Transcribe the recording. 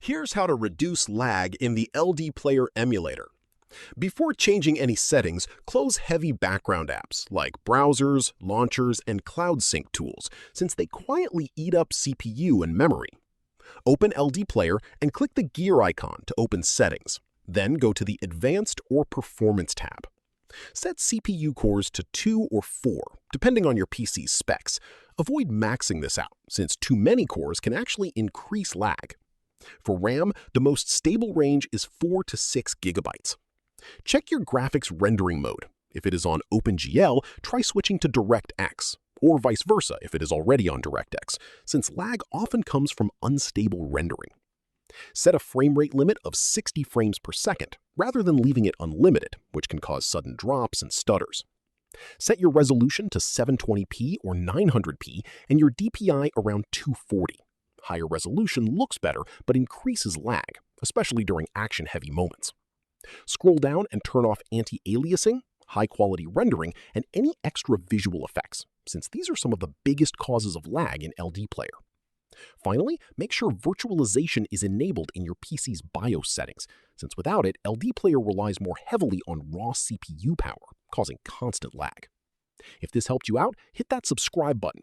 Here's how to reduce lag in the LDPlayer emulator. Before changing any settings, close heavy background apps like browsers, launchers, and cloud sync tools, since they quietly eat up CPU and memory. Open LDPlayer and click the gear icon to open settings. Then go to the Advanced or Performance tab. Set CPU cores to 2 or 4, depending on your PC's specs. Avoid maxing this out, since too many cores can actually increase lag. For RAM, the most stable range is 4 to 6 gigabytes. Check your graphics rendering mode. If it is on OpenGL, try switching to DirectX, or vice versa if it is already on DirectX, since lag often comes from unstable rendering. Set a frame rate limit of 60 frames per second, rather than leaving it unlimited, which can cause sudden drops and stutters. Set your resolution to 720p or 900p and your DPI around 240. Higher resolution looks better, but increases lag, especially during action-heavy moments. Scroll down and turn off anti-aliasing, high-quality rendering, and any extra visual effects, since these are some of the biggest causes of lag in LDPlayer. Finally, make sure virtualization is enabled in your PC's BIOS settings, since without it, LDPlayer relies more heavily on raw CPU power, causing constant lag. If this helped you out, hit that subscribe button